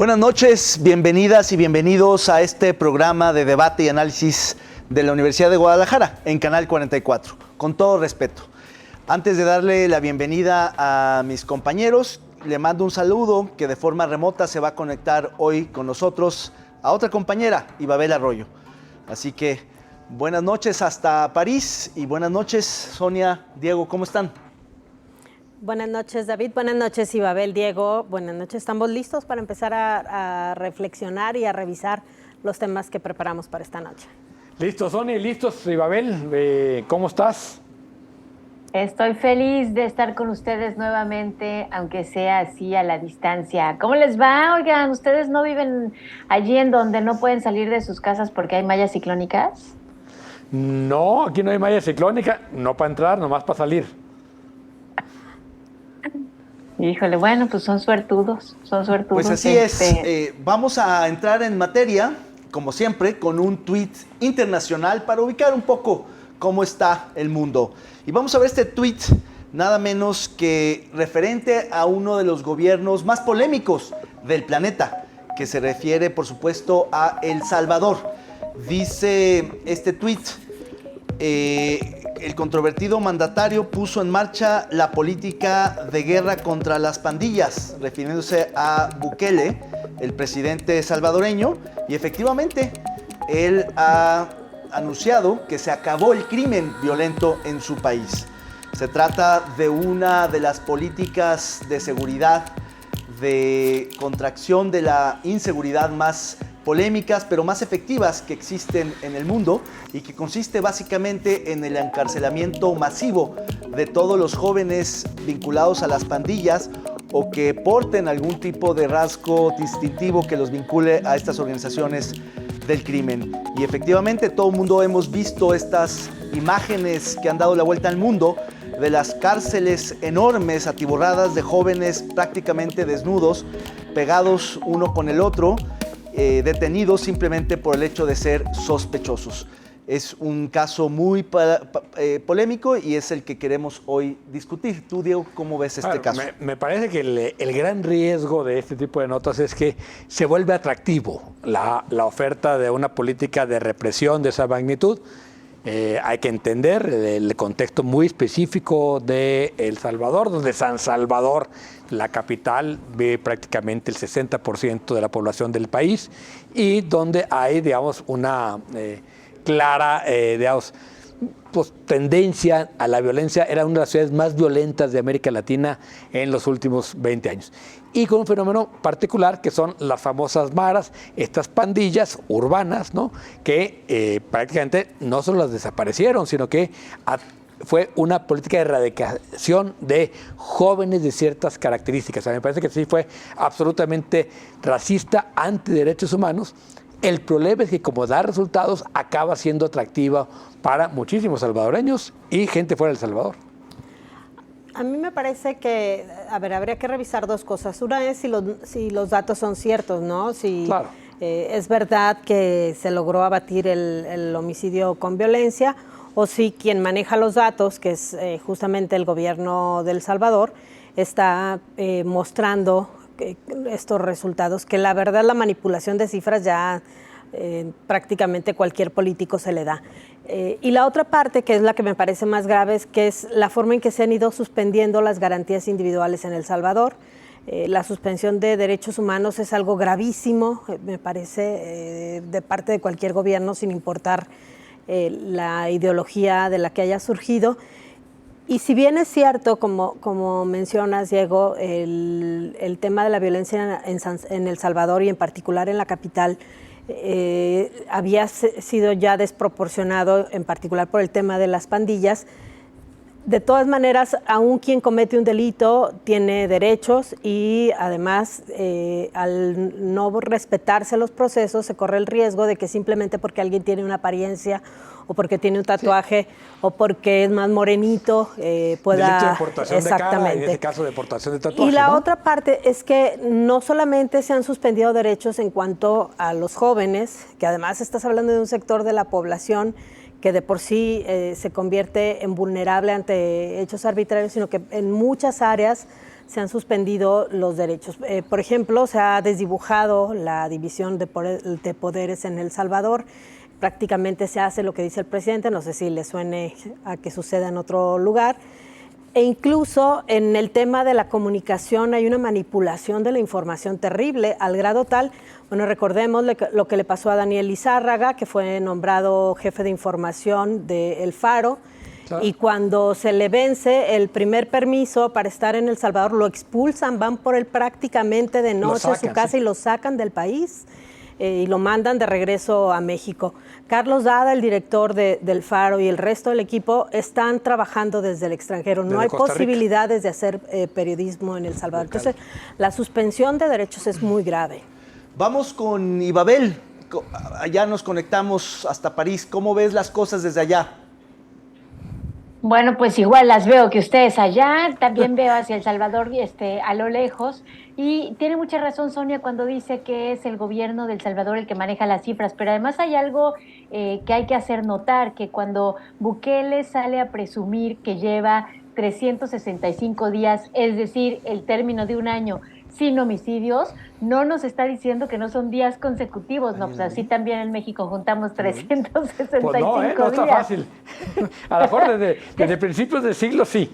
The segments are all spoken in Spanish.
Buenas noches, bienvenidas y bienvenidos a este programa de debate y análisis de la Universidad de Guadalajara en Canal 44, con todo respeto. Antes de darle la bienvenida a mis compañeros, le mando un saludo que de forma remota se va a conectar hoy con nosotros a otra compañera, Ibabel Arroyo. Así que buenas noches hasta París y buenas noches, Sonia, Diego, ¿cómo están? Buenas noches, David. Buenas noches, Ibabel, Diego. Buenas noches. ¿Estamos listos para empezar a reflexionar y a revisar los temas que preparamos para esta noche? Listos, Sonia, listos, Ibabel. ¿Cómo estás? Estoy feliz de estar con ustedes nuevamente, aunque sea así a la distancia. ¿Cómo les va? Oigan, ¿ustedes no viven allí en donde no pueden salir de sus casas porque hay mallas ciclónicas? No, aquí no hay malla ciclónica, no para entrar, nomás para salir. Híjole, bueno, pues son suertudos. Pues así es. Vamos a entrar en materia, como siempre, con un tuit internacional para ubicar un poco cómo está el mundo. Y vamos a ver este tuit, nada menos que referente a uno de los gobiernos más polémicos del planeta, que se refiere, por supuesto, a El Salvador. Dice este tuit: el controvertido mandatario puso en marcha la política de guerra contra las pandillas, refiriéndose a Bukele, el presidente salvadoreño, y efectivamente él ha anunciado que se acabó el crimen violento en su país. Se trata de una de las políticas de seguridad, de contracción de la inseguridad más polémicas, pero más efectivas que existen en el mundo, y que consiste básicamente en el encarcelamiento masivo de todos los jóvenes vinculados a las pandillas o que porten algún tipo de rasgo distintivo que los vincule a estas organizaciones del crimen. Y efectivamente todo el mundo hemos visto estas imágenes que han dado la vuelta al mundo de las cárceles enormes, atiborradas de jóvenes prácticamente desnudos, pegados uno con el otro, detenidos simplemente por el hecho de ser sospechosos. Es un caso muy polémico y es el que queremos hoy discutir. Tú, Diego, ¿cómo ves este caso? Me parece que el gran riesgo de este tipo de notas es que se vuelve atractivo la oferta de una política de represión de esa magnitud. Hay que entender el contexto muy específico de El Salvador, donde San Salvador, la capital, vive prácticamente el 60% de la población del país y donde hay, digamos, una clara, digamos, pues, tendencia a la violencia. Era una de las ciudades más violentas de América Latina en los últimos 20 años. Y con un fenómeno particular que son las famosas maras, estas pandillas urbanas, ¿no? Que prácticamente no solo las desaparecieron, sino que fue una política de erradicación de jóvenes de ciertas características. O sea, me parece que sí fue absolutamente racista, antiderechos humanos. El problema es que como da resultados, acaba siendo atractiva para muchísimos salvadoreños y gente fuera del Salvador. A mí me parece que, habría que revisar dos cosas. Una es si los datos son ciertos, ¿no? Si claro. Es verdad que se logró abatir el homicidio con violencia, o si quien maneja los datos, que es justamente el gobierno de El Salvador, está mostrando estos resultados, que la verdad la manipulación de cifras ya prácticamente cualquier político se le da. Y la otra parte, que es la que me parece más grave, es que es la forma en que se han ido suspendiendo las garantías individuales en El Salvador. La suspensión de derechos humanos es algo gravísimo, me parece, de parte de cualquier gobierno, sin importar la ideología de la que haya surgido. Y si bien es cierto, como mencionas, Diego, el tema de la violencia en El Salvador y en particular en la capital había sido ya desproporcionado, en particular por el tema de las pandillas, de todas maneras, aún quien comete un delito tiene derechos y además al no respetarse los procesos se corre el riesgo de que simplemente porque alguien tiene una apariencia o porque tiene un tatuaje, sí, o porque es más morenito, pueda... Delito de deportación de cara, en este caso deportación de tatuaje. Y la ¿no? otra parte es que no solamente se han suspendido derechos en cuanto a los jóvenes, que además estás hablando de un sector de la población que de por sí se convierte en vulnerable ante hechos arbitrarios, sino que en muchas áreas se han suspendido los derechos. Por ejemplo, se ha desdibujado la división de poderes en El Salvador. Prácticamente se hace lo que dice el presidente, no sé si le suene a que suceda en otro lugar. E incluso en el tema de la comunicación hay una manipulación de la información terrible, al grado tal, bueno, recordemos lo que le pasó a Daniel Lizárraga, que fue nombrado jefe de información de El Faro, claro. Y cuando se le vence el primer permiso para estar en El Salvador, lo expulsan, van por él prácticamente de noche a su casa, sí. Y lo sacan del país. Y lo mandan de regreso a México. Carlos Dada, el director del Faro, y el resto del equipo están trabajando desde el extranjero. No hay posibilidades de hacer periodismo en El Salvador. Entonces, la suspensión de derechos es muy grave. Vamos con Ibabel. Allá nos conectamos hasta París. ¿Cómo ves las cosas desde allá? Bueno, pues igual las veo que ustedes allá, también veo hacia El Salvador a lo lejos, y tiene mucha razón Sonia cuando dice que es el gobierno de El Salvador el que maneja las cifras, pero además hay algo que hay que hacer notar, que cuando Bukele sale a presumir que lleva 365 días, es decir, el término de un año sin homicidios, no nos está diciendo que no son días consecutivos, no, pues así también en México juntamos 365 pues no, días. No está fácil. A lo mejor desde principios del siglo sí.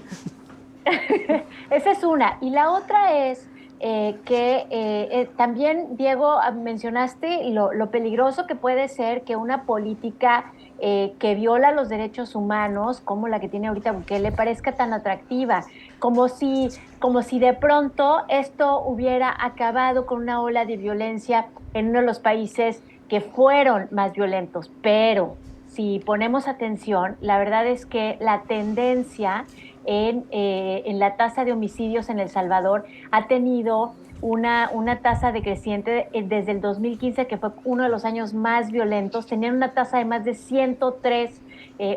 Esa es una. Y la otra es que también, Diego, mencionaste lo peligroso que puede ser que una política que viola los derechos humanos, como la que tiene ahorita Bukele, parezca tan atractiva, como si de pronto esto hubiera acabado con una ola de violencia en uno de los países que fueron más violentos. Pero si ponemos atención, la verdad es que la tendencia en la tasa de homicidios en El Salvador ha tenido una tasa decreciente desde el 2015, que fue uno de los años más violentos. Tenían una tasa de más de 103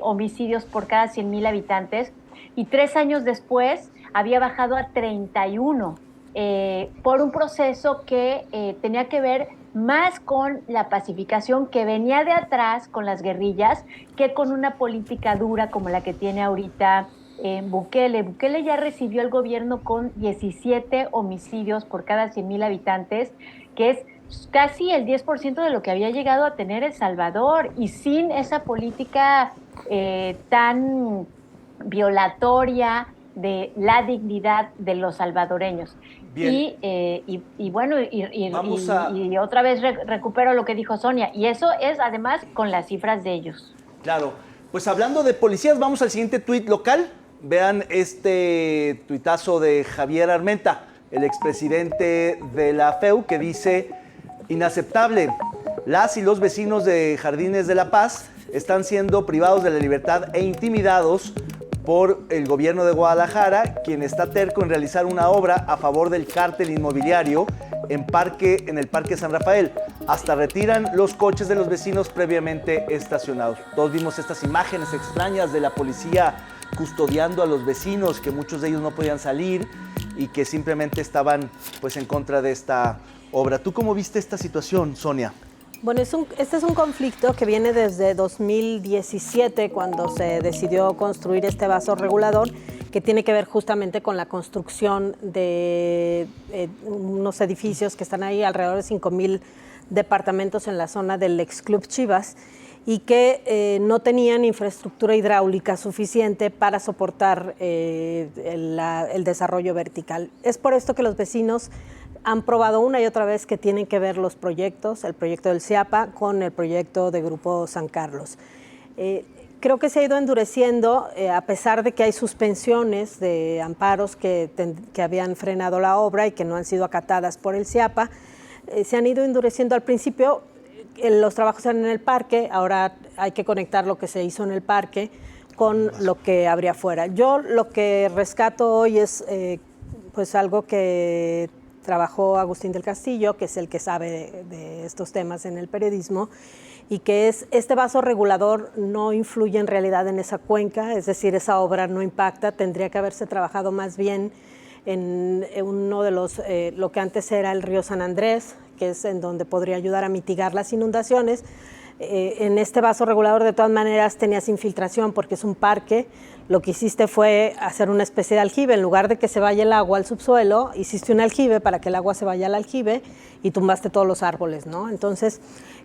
homicidios por cada 100,000 habitantes, y 3 años después había bajado a 31 por un proceso que tenía que ver más con la pacificación que venía de atrás con las guerrillas que con una política dura como la que tiene ahorita Bukele. Bukele ya recibió el gobierno con 17 homicidios por cada 100,000 habitantes, que es casi el 10% de lo que había llegado a tener El Salvador, y sin esa política tan violatoria de la dignidad de los salvadoreños. Y bueno, y otra vez recupero lo que dijo Sonia, y eso es además con las cifras de ellos. Claro, pues hablando de policías, vamos al siguiente tuit local. Vean este tuitazo de Javier Armenta, el expresidente de la FEU, que dice: inaceptable, las y los vecinos de Jardines de la Paz están siendo privados de la libertad e intimidados por el gobierno de Guadalajara, quien está terco en realizar una obra a favor del cártel inmobiliario en el Parque San Rafael. Hasta retiran los coches de los vecinos previamente estacionados. Todos vimos estas imágenes extrañas de la policía custodiando a los vecinos, que muchos de ellos no podían salir y que simplemente estaban pues en contra de esta obra. ¿Tú cómo viste esta situación, Sonia? Bueno, este es un conflicto que viene desde 2017, cuando se decidió construir este vaso regulador, que tiene que ver justamente con la construcción de unos edificios que están ahí, alrededor de 5,000 departamentos en la zona del ex Club Chivas, y que no tenían infraestructura hidráulica suficiente para soportar el desarrollo vertical. Es por esto que los vecinos han probado una y otra vez que tienen que ver los proyectos, el proyecto del CIAPA con el proyecto de Grupo San Carlos. Creo que se ha ido endureciendo, a pesar de que hay suspensiones de amparos que habían frenado la obra y que no han sido acatadas por el CIAPA. Se han ido endureciendo. Al principio los trabajos eran en el parque, ahora hay que conectar lo que se hizo en el parque con lo que habría afuera. Yo lo que rescato hoy es pues algo que trabajó Agustín del Castillo, que es el que sabe de estos temas en el periodismo, y que es: este vaso regulador no influye en realidad en esa cuenca, es decir, esa obra no impacta, tendría que haberse trabajado más bien en uno de los, lo que antes era el río San Andrés, que es en donde podría ayudar a mitigar las inundaciones. En este vaso regulador de todas maneras tenías infiltración porque es un parque, lo que hiciste fue hacer una especie de aljibe. En lugar de que se vaya el agua al subsuelo, hiciste un aljibe para que el agua se vaya al aljibe y tumbaste todos los árboles, ¿no? Entonces,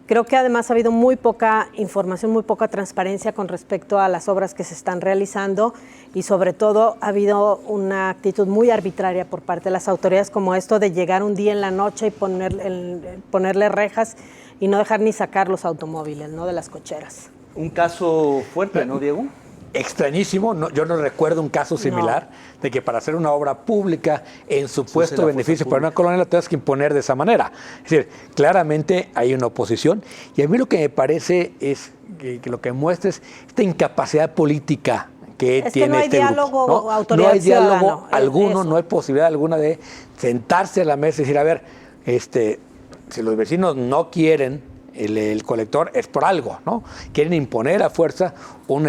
creo que además ha habido muy poca información, muy poca transparencia con respecto a las obras que se están realizando y sobre todo ha habido una actitud muy arbitraria por parte de las autoridades, como esto de llegar un día en la noche y ponerle rejas y no dejar ni sacar los automóviles, ¿no?, de las cocheras. Un caso fuerte, ¿no, Diego? Extrañísimo, yo no recuerdo un caso similar de que para hacer una obra pública en supuesto beneficio para una colonia la tengas que imponer de esa manera. Es decir, claramente hay una oposición y a mí lo que me parece es que lo que muestra es esta incapacidad política que tiene no hay este diálogo, grupo. autoridad No hay diálogo ciudadano, alguno, eso. no hay posibilidad alguna de sentarse a la mesa y decir, a ver, si los vecinos no quieren el colector es por algo, ¿no? Quieren imponer a fuerza un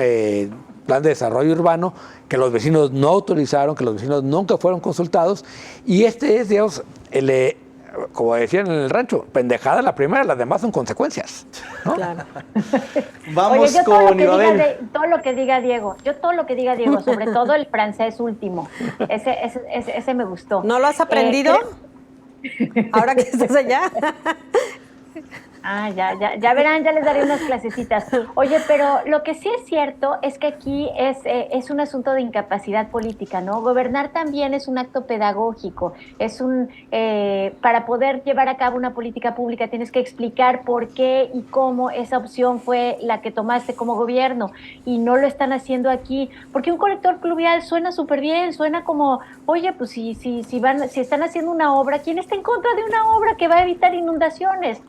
plan de desarrollo urbano que los vecinos no autorizaron, que los vecinos nunca fueron consultados, y es, digamos, como decían en el rancho, pendejada la primera, las demás son consecuencias, ¿no? Claro. Vamos yo con Ibabel. todo lo que diga Diego, sobre todo el francés último, ese me gustó. ¿No lo has aprendido? Ahora que estás allá. Ya verán, ya les daré unas clasecitas. Oye, pero lo que sí es cierto es que aquí es un asunto de incapacidad política, ¿no? Gobernar también es un acto pedagógico, para poder llevar a cabo una política pública tienes que explicar por qué y cómo esa opción fue la que tomaste como gobierno, y no lo están haciendo aquí, porque un colector pluvial suena súper bien, suena como, oye, pues si están haciendo una obra, ¿quién está en contra de una obra que va a evitar inundaciones?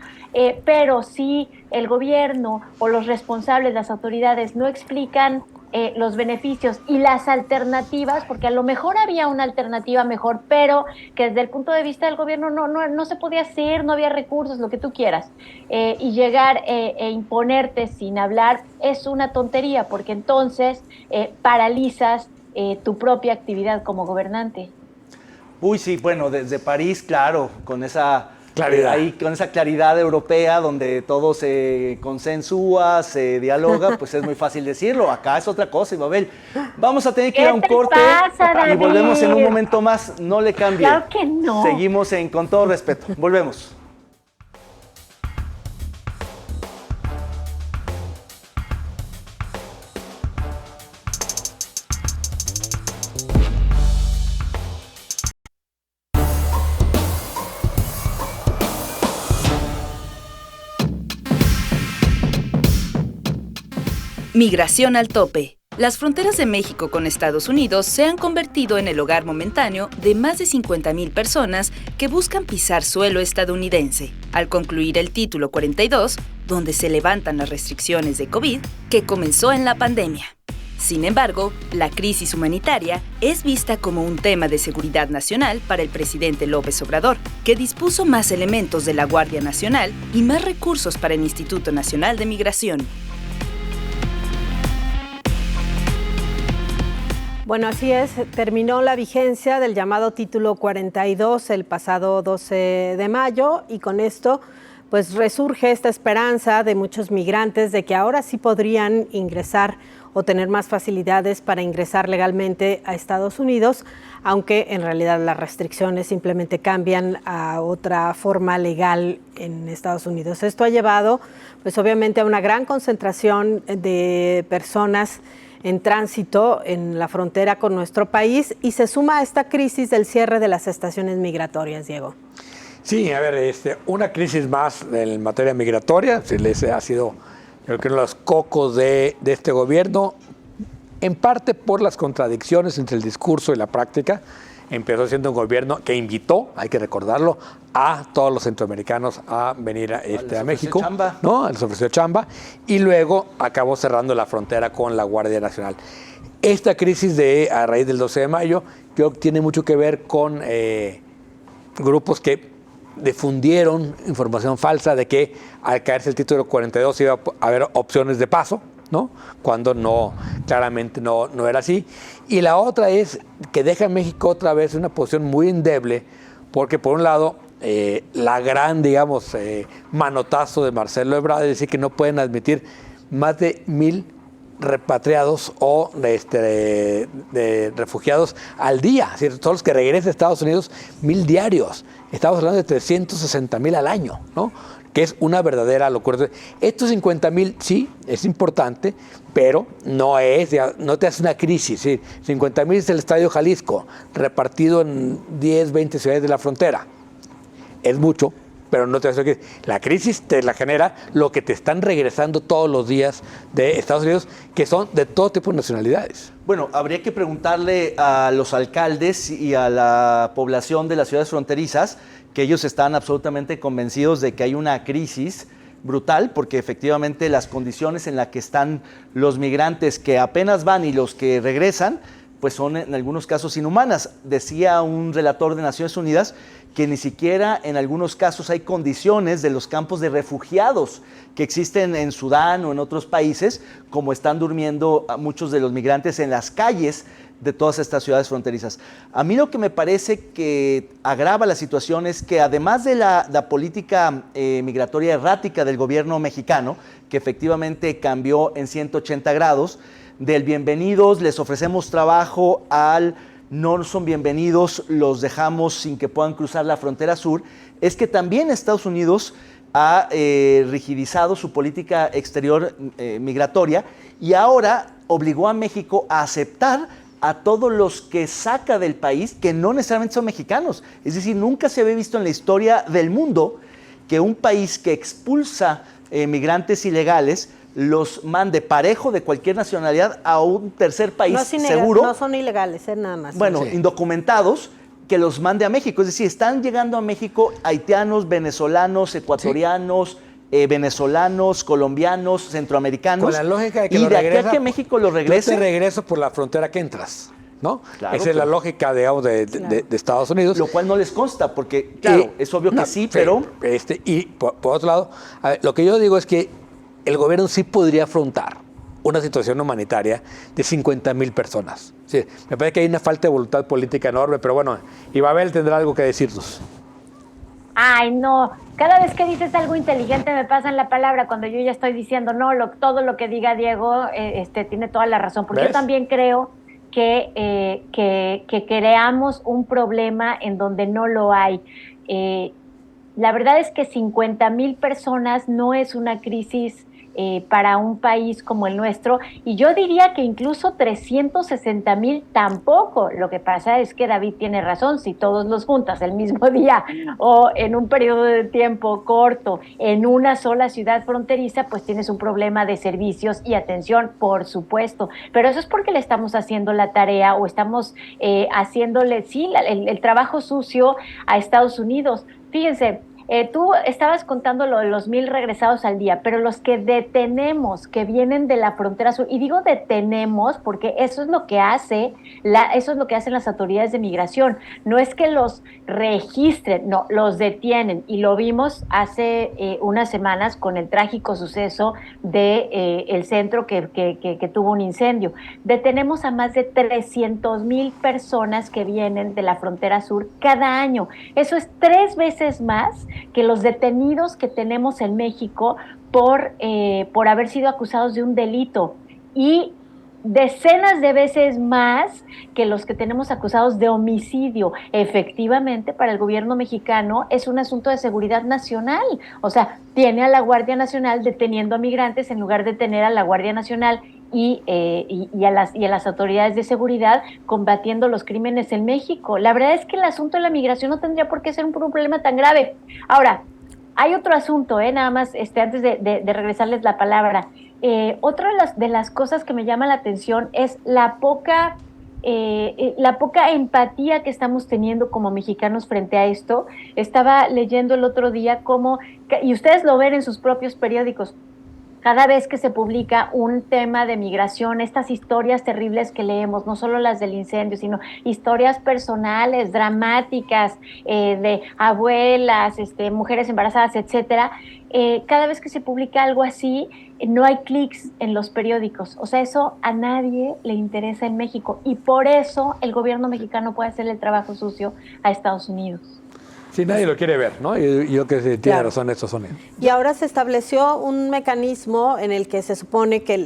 Pero si el gobierno o los responsables, las autoridades, no explican los beneficios y las alternativas, porque a lo mejor había una alternativa mejor, pero que desde el punto de vista del gobierno no se podía hacer, no había recursos, lo que tú quieras, y llegar e imponerte sin hablar es una tontería, porque entonces paralizas tu propia actividad como gobernante. Uy, sí, bueno, desde París, claro, con esa claridad. Con esa claridad europea donde todo se consensúa, se dialoga, pues es muy fácil decirlo. Acá es otra cosa, Ibabel. Vamos a tener que ir a un corte y volvemos en un momento más. No le cambie. Claro que no. Seguimos con todo respeto. Volvemos. Migración al tope. Las fronteras de México con Estados Unidos se han convertido en el hogar momentáneo de más de 50,000 personas que buscan pisar suelo estadounidense. Al concluir el título 42, donde se levantan las restricciones de COVID, que comenzó en la pandemia. Sin embargo, la crisis humanitaria es vista como un tema de seguridad nacional para el presidente López Obrador, que dispuso más elementos de la Guardia Nacional y más recursos para el Instituto Nacional de Migración. Bueno, así es, terminó la vigencia del llamado título 42 el pasado 12 de mayo y con esto pues resurge esta esperanza de muchos migrantes de que ahora sí podrían ingresar o tener más facilidades para ingresar legalmente a Estados Unidos, aunque en realidad las restricciones simplemente cambian a otra forma legal en Estados Unidos. Esto ha llevado pues obviamente a una gran concentración de personas en tránsito en la frontera con nuestro país y se suma a esta crisis del cierre de las estaciones migratorias, Diego. Sí, a ver, una crisis más en materia migratoria, ha sido, creo que uno de los cocos de este gobierno, en parte por las contradicciones entre el discurso y la práctica. Empezó siendo un gobierno que invitó, hay que recordarlo, a todos los centroamericanos a venir a México, chamba. ¿no? Les ofreció chamba y luego acabó cerrando la frontera con la Guardia Nacional. Esta crisis a raíz del 12 de mayo, creo que tiene mucho que ver con grupos que difundieron información falsa de que al caerse el título 42 iba a haber opciones de paso, ¿no? Cuando claramente no era así. Y la otra es que deja a México otra vez en una posición muy endeble, porque por un lado, la gran, digamos, manotazo de Marcelo Ebrard es decir que no pueden admitir más de 1,000 repatriados o de refugiados al día. Es decir, todos los que regresen a Estados Unidos, 1,000 diarios. Estamos hablando de 360,000 al año, ¿no? Que es una verdadera locura. Estos 50,000, sí, es importante, pero no te hace una crisis. ¿Sí? 50,000 es el Estadio Jalisco, repartido en 10, 20 ciudades de la frontera. Es mucho, pero no te hace una crisis. La crisis te la genera lo que te están regresando todos los días de Estados Unidos, que son de todo tipo de nacionalidades. Bueno, habría que preguntarle a los alcaldes y a la población de las ciudades fronterizas, que ellos están absolutamente convencidos de que hay una crisis brutal, porque efectivamente las condiciones en las que están los migrantes que apenas van y los que regresan, pues son en algunos casos inhumanas. Decía un relator de Naciones Unidas que ni siquiera en algunos casos hay condiciones de los campos de refugiados que existen en Sudán o en otros países, como están durmiendo muchos de los migrantes en las calles de todas estas ciudades fronterizas. A mí lo que me parece que agrava la situación es que además de la política migratoria errática del gobierno mexicano, que efectivamente cambió en 180 grados, del bienvenidos, les ofrecemos trabajo, al no son bienvenidos, los dejamos sin que puedan cruzar la frontera sur, es que también Estados Unidos ha rigidizado su política exterior migratoria y ahora obligó a México a aceptar a todos los que saca del país que no necesariamente son mexicanos. Es decir, nunca se había visto en la historia del mundo que un país que expulsa migrantes ilegales los mande parejo de cualquier nacionalidad a un tercer país seguro. No son ilegales, nada más. Bueno, sí. Indocumentados, que los mande a México. Es decir, están llegando a México haitianos, venezolanos, ecuatorianos, venezolanos, colombianos, centroamericanos. Con la lógica de que y lo de regresa, aquí a que México lo regrese. Yo te regreso por la frontera que entras, ¿no? Claro, esa es la lógica, digamos, de Estados Unidos. Lo cual no les consta, porque, claro, es obvio que sí, pero... Y por otro lado, a ver, lo que yo digo es que el gobierno sí podría afrontar una situación humanitaria de 50,000 personas. Sí, me parece que hay una falta de voluntad política enorme, pero bueno, Ibabel tendrá algo que decirnos. Ay, no. Cada vez que dices algo inteligente me pasan la palabra cuando yo ya estoy diciendo, no, todo lo que diga Diego tiene toda la razón. Porque ¿ves? Yo también creo que creamos un problema en donde no lo hay. La verdad es que 50,000 personas no es una crisis para un país como el nuestro, y yo diría que incluso 360,000 tampoco. Lo que pasa es que David tiene razón, si todos los juntas el mismo día o en un periodo de tiempo corto en una sola ciudad fronteriza, pues tienes un problema de servicios y atención, por supuesto, pero eso es porque le estamos haciendo la tarea o estamos haciéndole, sí, el trabajo sucio a Estados Unidos. Fíjense, tú estabas contando lo de los 1,000 regresados al día, pero los que detenemos, que vienen de la frontera sur, y digo detenemos porque eso es lo que hacen las autoridades de migración. No es que los registren, no, los detienen, y lo vimos hace unas semanas con el trágico suceso de el centro que tuvo un incendio. Detenemos a más de 300,000 personas que vienen de la frontera sur cada año. Eso es 3 veces más que los detenidos que tenemos en México por haber sido acusados de un delito, y decenas de veces más que los que tenemos acusados de homicidio. Efectivamente, para el gobierno mexicano es un asunto de seguridad nacional. O sea, tiene a la Guardia Nacional deteniendo a migrantes en lugar de tener a la Guardia Nacional y a las autoridades de seguridad combatiendo los crímenes en México. La verdad es que el asunto de la migración no tendría por qué ser un problema tan grave. Ahora, hay otro asunto, nada más antes de regresarles la palabra. Otra de las cosas que me llama la atención es la poca empatía que estamos teniendo como mexicanos frente a esto. Estaba leyendo el otro día cómo, y ustedes lo ven en sus propios periódicos, cada vez que se publica un tema de migración, estas historias terribles que leemos, no solo las del incendio, sino historias personales, dramáticas, de abuelas, mujeres embarazadas, etcétera, cada vez que se publica algo así, no hay clics en los periódicos. O sea, eso a nadie le interesa en México, y por eso el gobierno mexicano puede hacer el trabajo sucio a Estados Unidos. Sí, nadie lo quiere ver, ¿no? Y yo creo que tiene razón estos sonidos. Y ahora se estableció un mecanismo en el que se supone que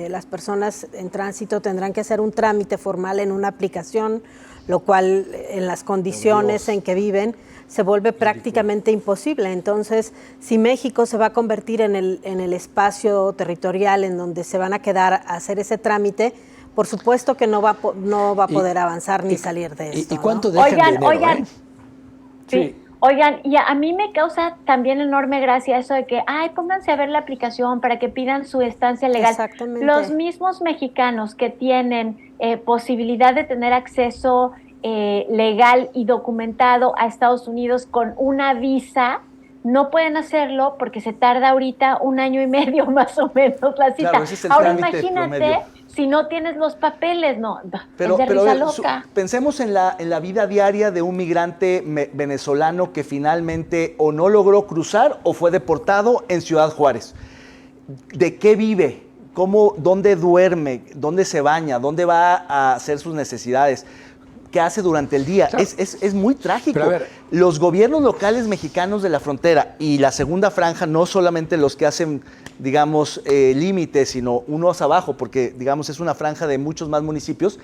las personas en tránsito tendrán que hacer un trámite formal en una aplicación, lo cual en las condiciones en que viven se vuelve prácticamente imposible. Entonces, si México se va a convertir en el espacio territorial en donde se van a quedar a hacer ese trámite, por supuesto que no va a poder avanzar ni salir de esto. ¿Y cuánto ¿no? dejan dinero, Oigan. Sí. Oigan, y a mí me causa también enorme gracia eso de que, pónganse a ver la aplicación para que pidan su estancia legal. Exactamente. Los mismos mexicanos que tienen posibilidad de tener acceso legal y documentado a Estados Unidos con una visa, no pueden hacerlo porque se tarda ahorita 1 año y medio más o menos la cita. Claro, ese es el ahora trámite imagínate promedio. si no tienes los papeles, no, Pero, es de pero risa a ver, loca. pensemos en la vida diaria de un migrante venezolano que finalmente o no logró cruzar o fue deportado en Ciudad Juárez. ¿De qué vive? ¿Dónde duerme? ¿Dónde se baña? ¿Dónde va a hacer sus necesidades? ¿Qué hace durante el día? Claro. Es muy trágico. Pero a ver, los gobiernos locales mexicanos de la frontera y la segunda franja, no solamente los que hacen, digamos, límites, sino unos abajo, porque, digamos, es una franja de muchos más municipios,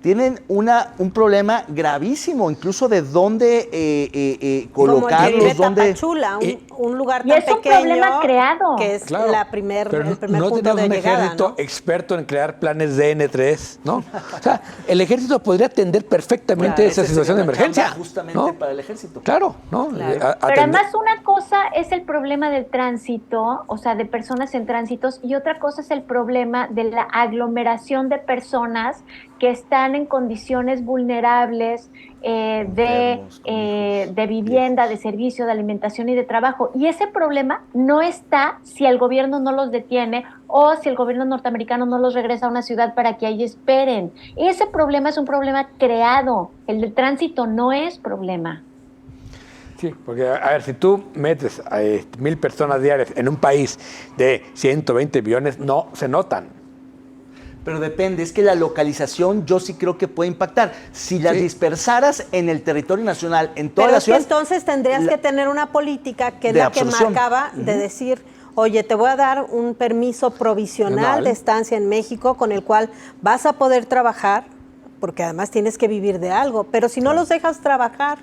tienen un problema gravísimo, incluso de dónde colocarlos, como el que vive Tapachula, un lugar tan y es un pequeño problema creado. que es claro, el primer pero no punto tenemos de un llegada, ejército ¿no? experto en crear planes DN3, ¿no? O sea, el ejército podría atender perfectamente esa situación de emergencia. Justamente ¿no? para el ejército. Claro, ¿no? Claro. Pero además una cosa es el problema del tránsito, o sea, de personas en tránsitos, y otra cosa es el problema de la aglomeración de personas que están en condiciones vulnerables de vivienda, de servicio, de alimentación y de trabajo. Y ese problema no está si el gobierno no los detiene o si el gobierno norteamericano no los regresa a una ciudad para que ahí esperen. Ese problema es un problema creado. El del tránsito no es problema. Sí, porque, a ver, si tú metes a 1,000 personas diarias en un país de 120 millones, no se notan. Pero depende, es que la localización yo sí creo que puede impactar. Si las dispersaras en el territorio nacional, en toda la ciudad... Pero entonces tendrías que tener una política que es de la que absorción. marcaba de decir, oye, te voy a dar un permiso provisional de estancia en México con el cual vas a poder trabajar, porque además tienes que vivir de algo, pero si no los dejas trabajar,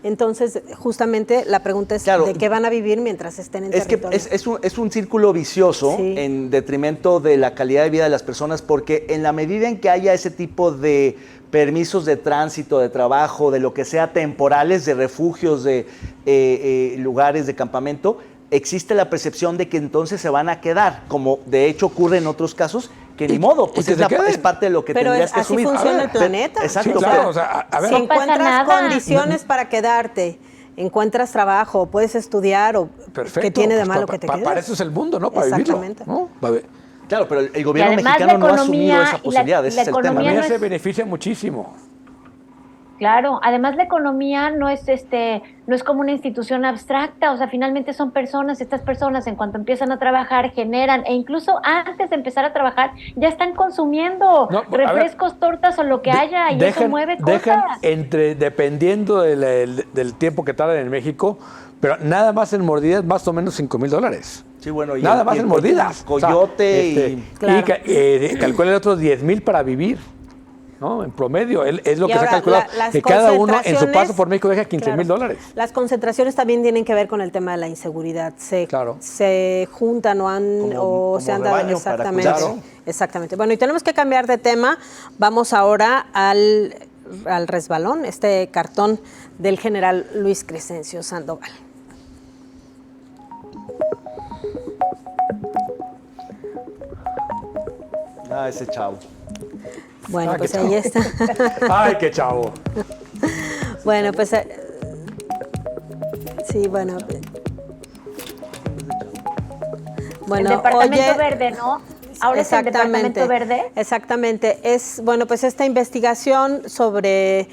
entonces justamente la pregunta es Claro, de qué van a vivir mientras estén en territorio. Es un círculo vicioso Sí. en detrimento de la calidad de vida de las personas, porque en la medida en que haya ese tipo de permisos de tránsito, de trabajo, de lo que sea, temporales, de refugios, de lugares de campamento, existe la percepción de que entonces se van a quedar, como de hecho ocurre en otros casos, que ni modo, pues es parte de lo que pero tendrías que así asumir. funciona el planeta. Exacto. Sí, claro, o sea, a ver. Si No pasa encuentras nada. condiciones para quedarte, encuentras trabajo, puedes estudiar, o Perfecto. ¿qué tiene de pues, malo que te quedes? Para eso es el mundo, ¿no? Para vivirlo. Exactamente. ¿no? Claro, pero el Y gobierno además mexicano la no ha asumido economía esa y posibilidad, ese la es el tema. economía A no mí es- se beneficia muchísimo. Claro, además la economía no es como una institución abstracta, o sea, finalmente son personas, estas personas en cuanto empiezan a trabajar generan, e incluso antes de empezar a trabajar ya están consumiendo No, a ver, refrescos, tortas o lo que haya, y eso mueve dejan cosas. dependiendo del tiempo que tardan en México, pero nada más en mordidas, más o menos $5,000. Sí, bueno, Nada más en mordidas. Coyote Claro. Calcula otros 10,000 para vivir, ¿no? En promedio, es lo Y que se ha ahora, calculado. las Que cada uno en su paso concentraciones, por México deja $15,000. Las concentraciones también tienen que ver con el tema de la inseguridad. Se juntan o se han dado rebaño para exactamente. cuidarse. Exactamente. Bueno, y tenemos que cambiar de tema. Vamos ahora al resbalón, este cartón del general Luis Crescencio Sandoval. Ah, ese chavo. Bueno, qué pues chavo. ahí está. Ay, qué chavo. Bueno, pues sí, bueno. Bueno, el Departamento oye, Verde, ¿no? Ahora es el Departamento Verde. Exactamente. Es, bueno, pues esta investigación sobre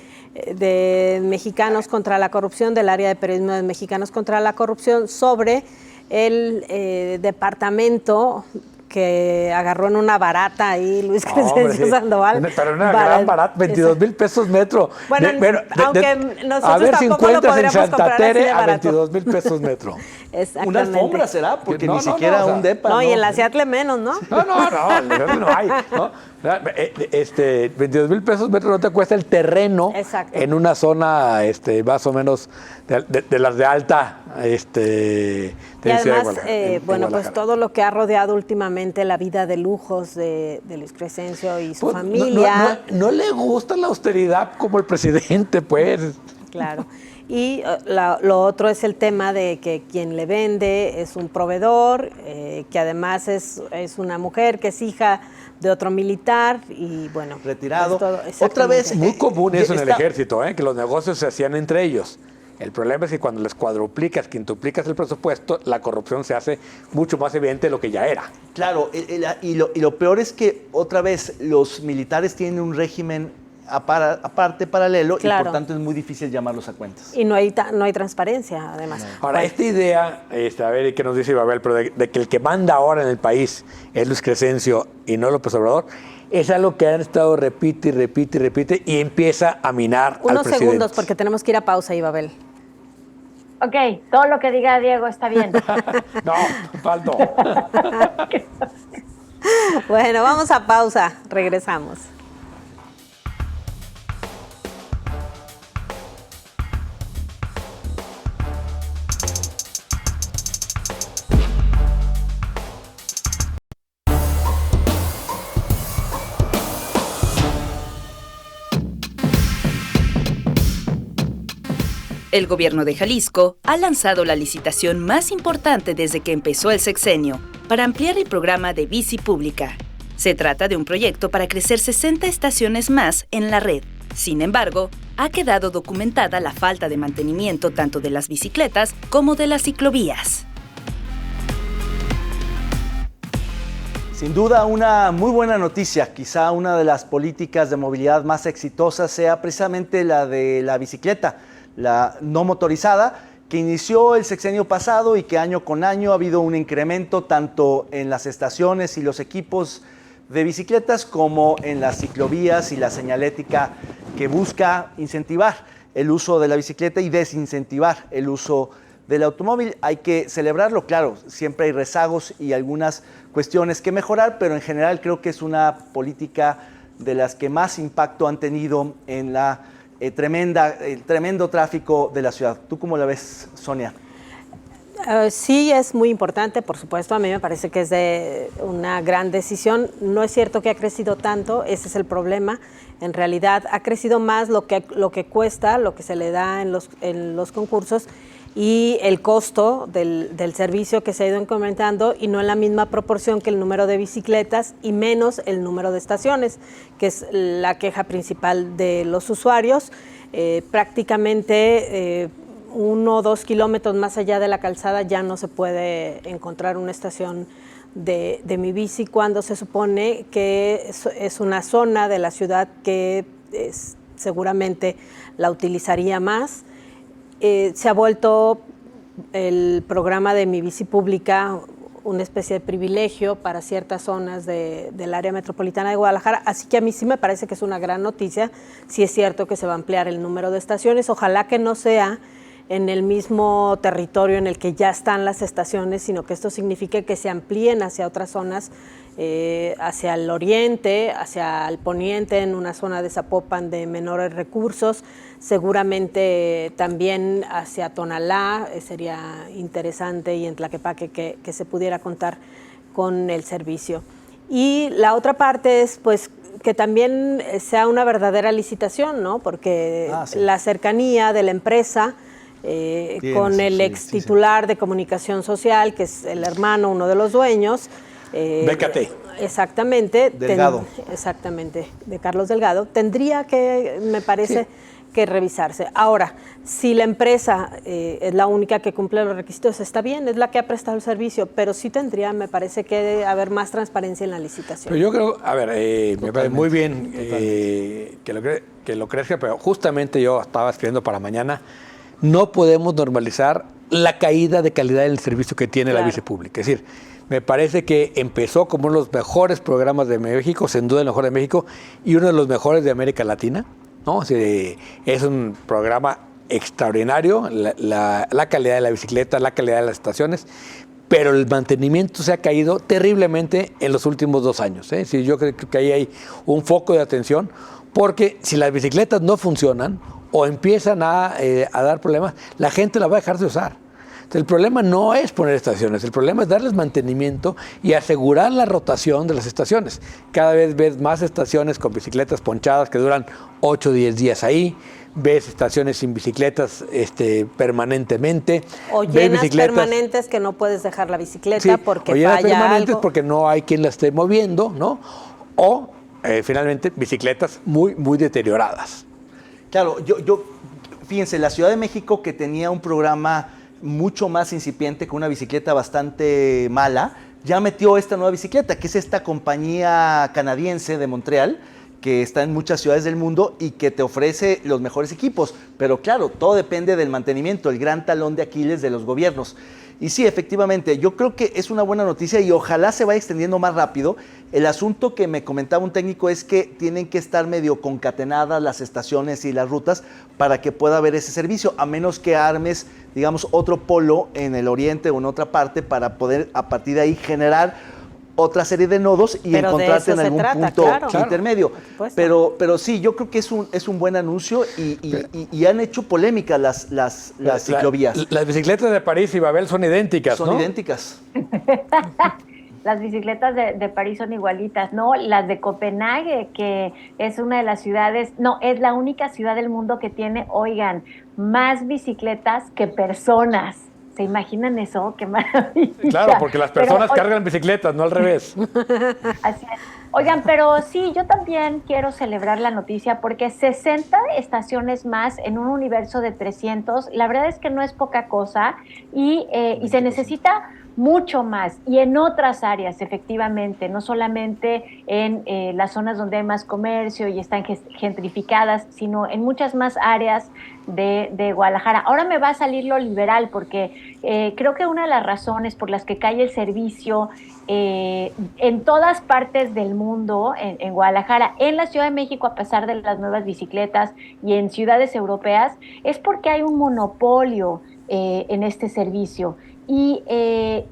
de Mexicanos contra la Corrupción, del área de periodismo de Mexicanos contra la Corrupción, sobre el departamento que agarró en una barata ahí Luis Crescencio Sandoval. Pero una gran barata, 22,000 pesos metro. Bueno, aunque nosotros a ver si tampoco lo encuentras en podríamos Santa comprar así de Tere a barato. 22,000 pesos metro. Una alfombra será, porque No, ni siquiera o sea, un depa. No, y en la Seattle menos, ¿no? No hay. ¿No? 22,000 pesos metro no te cuesta el terreno. Exacto. En una zona más o menos de las de alta Y además, bueno, pues todo lo que ha rodeado últimamente la vida de lujos de Luis Crescencio y su pues, familia. No le gusta la austeridad como el presidente, pues. Claro. Y lo otro es el tema de que quien le vende es un proveedor, que además es una mujer que es hija de otro militar y bueno. Retirado. Pues Otra vez. Muy común eso en el ejército, que los negocios se hacían entre ellos. El problema es que cuando les cuadruplicas, quintuplicas el presupuesto, la corrupción se hace mucho más evidente de lo que ya era. Claro, y lo peor es que otra vez los militares tienen un régimen aparte, paralelo, claro. Y por tanto es muy difícil llamarlos a cuentas. Y no hay transparencia, además. No. Ahora, esta idea, a ver qué nos dice Babel, pero de que el que manda ahora en el país es Luis Crescencio y no López Obrador, es algo que han estado repite y empieza a minar al presidente. Unos segundos, porque tenemos que ir a pausa, Babel. Ok, todo lo que diga Diego está bien. No, falto. Bueno, vamos a pausa, regresamos. El gobierno de Jalisco ha lanzado la licitación más importante desde que empezó el sexenio para ampliar el programa de bici pública. Se trata de un proyecto para crecer 60 estaciones más en la red. Sin embargo, ha quedado documentada la falta de mantenimiento tanto de las bicicletas como de las ciclovías. Sin duda, una muy buena noticia. Quizá una de las políticas de movilidad más exitosas sea precisamente la de la bicicleta, la no motorizada, que inició el sexenio pasado y que año con año ha habido un incremento tanto en las estaciones y los equipos de bicicletas como en las ciclovías y la señalética que busca incentivar el uso de la bicicleta y desincentivar el uso del automóvil. Hay que celebrarlo, claro, siempre hay rezagos y algunas cuestiones que mejorar, pero en general creo que es una política de las que más impacto han tenido en el tremendo tráfico de la ciudad. ¿Tú cómo la ves, Sonia? Sí, es muy importante, por supuesto. A mí me parece que es de una gran decisión. No es cierto que ha crecido tanto, ese es el problema. En realidad ha crecido más lo que cuesta, lo que se le da en los concursos y el costo del servicio que se ha ido incrementando y no en la misma proporción que el número de bicicletas y menos el número de estaciones, que es la queja principal de los usuarios. Prácticamente 1 o 2 kilómetros más allá de la calzada ya no se puede encontrar una estación de Mi Bici cuando se supone que es una zona de la ciudad que seguramente la utilizaría más. Se ha vuelto el programa de Mi Bici Pública una especie de privilegio para ciertas zonas del área metropolitana de Guadalajara, así que a mí sí me parece que es una gran noticia. Sí es cierto que se va a ampliar el número de estaciones, ojalá que no sea en el mismo territorio en el que ya están las estaciones, sino que esto signifique que se amplíen hacia otras zonas, hacia el oriente, hacia el poniente, en una zona de Zapopan de menores recursos, seguramente también hacia Tonalá, sería interesante, y en Tlaquepaque que se pudiera contar con el servicio. Y la otra parte es pues que también sea una verdadera licitación, ¿no? Porque sí. La cercanía de la empresa con el ex titular de comunicación social, que es el hermano, uno de los dueños. Bécate. Exactamente. Delgado. Exactamente, de Carlos Delgado. Tendría que, me parece, que revisarse. Ahora, si la empresa es la única que cumple los requisitos, está bien, es la que ha prestado el servicio, pero sí tendría, me parece, que haber más transparencia en la licitación. Pero yo creo, a ver, me parece muy bien que lo crezca, pero justamente yo estaba escribiendo para mañana, no podemos normalizar la caída de calidad del servicio que tiene la bici pública. Es decir, me parece que empezó como uno de los mejores programas de México, sin duda el mejor de México, y uno de los mejores de América Latina, ¿no? O sea, es un programa extraordinario, la calidad de la bicicleta, la calidad de las estaciones, pero el mantenimiento se ha caído terriblemente en los últimos 2 años. Sí, yo creo que ahí hay un foco de atención, porque si las bicicletas no funcionan o empiezan a dar problemas, la gente la va a dejar de usar. Entonces, el problema no es poner estaciones, el problema es darles mantenimiento y asegurar la rotación de las estaciones. Cada vez ves más estaciones con bicicletas ponchadas que duran 8 o 10 días ahí. Ves estaciones sin bicicletas permanentemente. O llenas permanentes que no puedes dejar la bicicleta porque o llenas falla permanentes algo. porque no hay quien la esté moviendo, ¿no? O finalmente bicicletas muy, muy deterioradas. Claro, fíjense, la Ciudad de México, que tenía un programa mucho más incipiente con una bicicleta bastante mala, ya metió esta nueva bicicleta, que es esta compañía canadiense de Montreal, que está en muchas ciudades del mundo y que te ofrece los mejores equipos. Pero claro, todo depende del mantenimiento, el gran talón de Aquiles de los gobiernos. Y sí, efectivamente, yo creo que es una buena noticia y ojalá se vaya extendiendo más rápido. El asunto que me comentaba un técnico es que tienen que estar medio concatenadas las estaciones y las rutas para que pueda haber ese servicio, a menos que armes, digamos, otro polo en el oriente o en otra parte para poder a partir de ahí generar otra serie de nodos y pero encontrarte en algún punto intermedio. Pero sí, yo creo que es un buen anuncio y han hecho polémica las ciclovías. Las bicicletas de París y Babel son idénticas, ¿no? Son idénticas. Las bicicletas de París son igualitas, ¿no? Las de Copenhague, que es una de las ciudades, no, es la única ciudad del mundo que tiene, oigan, más bicicletas que personas. ¿Se imaginan eso? ¡Qué maravilla! Claro, porque las personas cargan bicicletas, no al revés. Así es. Oigan, pero sí, yo también quiero celebrar la noticia porque 60 estaciones más en un universo de 300, la verdad es que no es poca cosa y se necesita mucho más y en otras áreas, efectivamente, no solamente en las zonas donde hay más comercio y están gentrificadas, sino en muchas más áreas de Guadalajara. Ahora me va a salir lo liberal porque creo que una de las razones por las que cae el servicio en todas partes del mundo, en Guadalajara, en la Ciudad de México, a pesar de las nuevas bicicletas y en ciudades europeas, es porque hay un monopolio en este servicio. Y